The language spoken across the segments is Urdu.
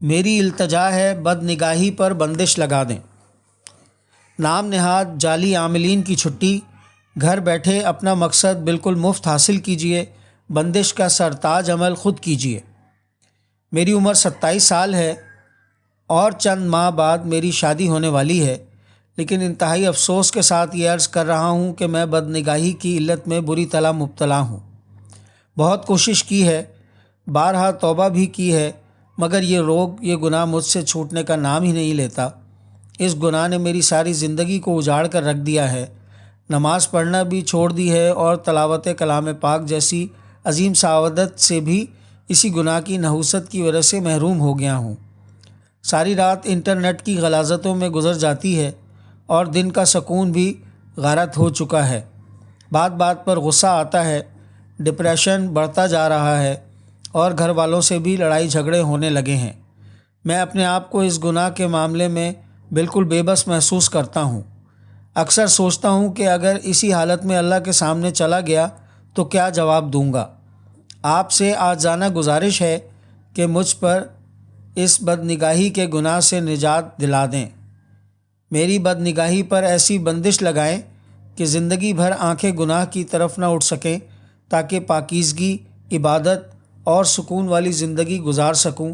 میری التجا ہے بد نگاہی پر بندش لگا دیں۔ نام نہاد جعلی عاملین کی چھٹی، گھر بیٹھے اپنا مقصد بالکل مفت حاصل کیجیے، بندش کا سرتاج عمل خود کیجیے۔ میری عمر 27 سال ہے اور چند ماہ بعد میری شادی ہونے والی ہے، لیکن انتہائی افسوس کے ساتھ یہ عرض کر رہا ہوں کہ میں بد نگاہی کی علت میں بری طرح مبتلا ہوں۔ بہت کوشش کی ہے، بارہا توبہ بھی کی ہے، مگر یہ روگ، یہ گناہ مجھ سے چھوٹنے کا نام ہی نہیں لیتا۔ اس گناہ نے میری ساری زندگی کو اجاڑ کر رکھ دیا ہے، نماز پڑھنا بھی چھوڑ دی ہے اور تلاوت کلام پاک جیسی عظیم سعادت سے بھی اسی گناہ کی نحوست کی وجہ سے محروم ہو گیا ہوں۔ ساری رات انٹرنیٹ کی غلاظتوں میں گزر جاتی ہے اور دن کا سکون بھی غارت ہو چکا ہے۔ بات بات پر غصہ آتا ہے، ڈپریشن بڑھتا جا رہا ہے اور گھر والوں سے بھی لڑائی جھگڑے ہونے لگے ہیں۔ میں اپنے آپ کو اس گناہ کے معاملے میں بالکل بے بس محسوس کرتا ہوں۔ اکثر سوچتا ہوں کہ اگر اسی حالت میں اللہ کے سامنے چلا گیا تو کیا جواب دوں گا۔ آپ سے عاجزانہ گزارش ہے کہ مجھ پر اس بد نگاہی کے گناہ سے نجات دلا دیں۔ میری بد نگاہی پر ایسی بندش لگائیں کہ زندگی بھر آنکھیں گناہ کی طرف نہ اٹھ سکیں، تاکہ پاکیزگی، عبادت اور سکون والی زندگی گزار سکوں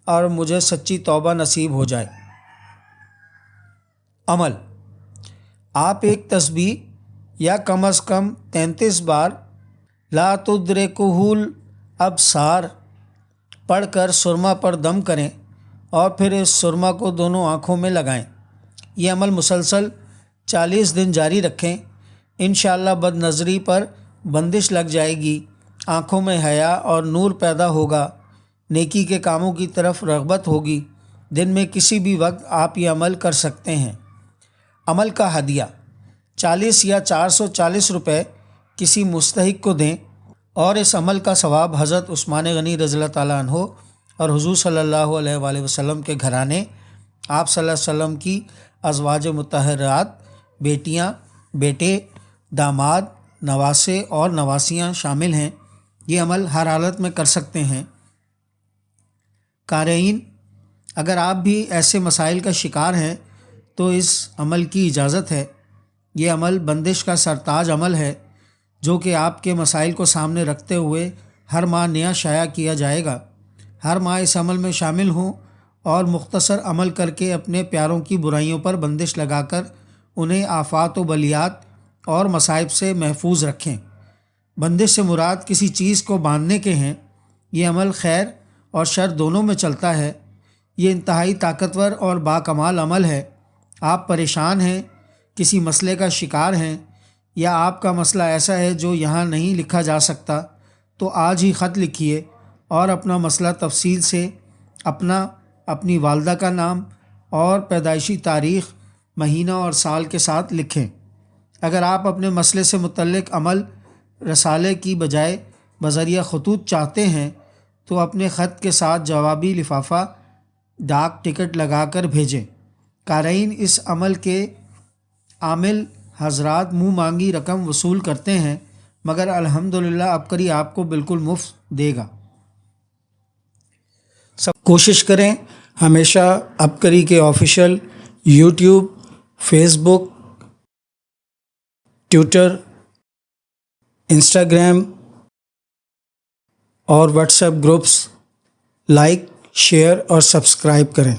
اور مجھے سچی توبہ نصیب ہو جائے۔ عمل: آپ ایک تسبیح یا کم از کم 33 بار لا تدرکہ الابصار پڑھ کر سرما پر دم کریں اور پھر اس سرما کو دونوں آنکھوں میں لگائیں۔ یہ عمل مسلسل 40 دن جاری رکھیں۔ انشاءاللہ بد نظری پر بندش لگ جائے گی، آنکھوں میں حیا اور نور پیدا ہوگا، نیکی کے کاموں کی طرف رغبت ہوگی۔ دن میں کسی بھی وقت آپ یہ عمل کر سکتے ہیں۔ عمل کا ہدیہ: 40 یا 440 روپے کسی مستحق کو دیں اور اس عمل کا ثواب حضرت عثمان غنی رضی اللہ تعالیٰ عنہ اور حضور صلی اللہ علیہ وآلہ وسلم کے گھرانے، آپ صلی اللہ علیہ وسلم کی ازواج مطہرات، بیٹیاں، بیٹے، داماد، نواسے اور نواسیاں شامل ہیں۔ یہ عمل ہر حالت میں کر سکتے ہیں۔ قارئین، اگر آپ بھی ایسے مسائل کا شکار ہیں تو اس عمل کی اجازت ہے۔ یہ عمل بندش کا سرتاج عمل ہے جو کہ آپ کے مسائل کو سامنے رکھتے ہوئے ہر ماہ نیا شائع کیا جائے گا۔ ہر ماہ اس عمل میں شامل ہوں اور مختصر عمل کر کے اپنے پیاروں کی برائیوں پر بندش لگا کر انہیں آفات و بلیات اور مصائب سے محفوظ رکھیں۔ بندش سے مراد کسی چیز کو باندھنے کے ہیں۔ یہ عمل خیر اور شر دونوں میں چلتا ہے۔ یہ انتہائی طاقتور اور باکمال عمل ہے۔ آپ پریشان ہیں، کسی مسئلے کا شکار ہیں، یا آپ کا مسئلہ ایسا ہے جو یہاں نہیں لکھا جا سکتا، تو آج ہی خط لکھیے اور اپنا مسئلہ تفصیل سے اپنی والدہ کا نام اور پیدائشی تاریخ، مہینہ اور سال کے ساتھ لکھیں۔ اگر آپ اپنے مسئلے سے متعلق عمل رسالے کی بجائے بذریعہ خطوط چاہتے ہیں تو اپنے خط کے ساتھ جوابی لفافہ ڈاک ٹکٹ لگا کر بھیجیں۔ قارئین، اس عمل کے عامل حضرات منہ مانگی رقم وصول کرتے ہیں، مگر الحمدللہ ابکری آپ کو بالکل مفت دے گا۔ سب کوشش کریں ہمیشہ ابکری کے آفیشیل یوٹیوب، فیس بک، ٹویٹر، انسٹاگرام اور what's app groups like, share اور سبسکرائب کریں۔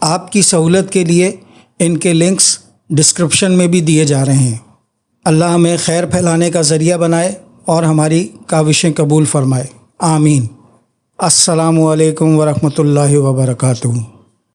آپ کی سہولت کے لیے ان کے لنکس ڈسکرپشن میں بھی دیے جا رہے ہیں۔ اللہ ہمیں خیر پھیلانے کا ذریعہ بنائے اور ہماری کاوشیں قبول فرمائے، آمین۔ السلام علیکم ورحمۃ اللہ وبرکاتہ۔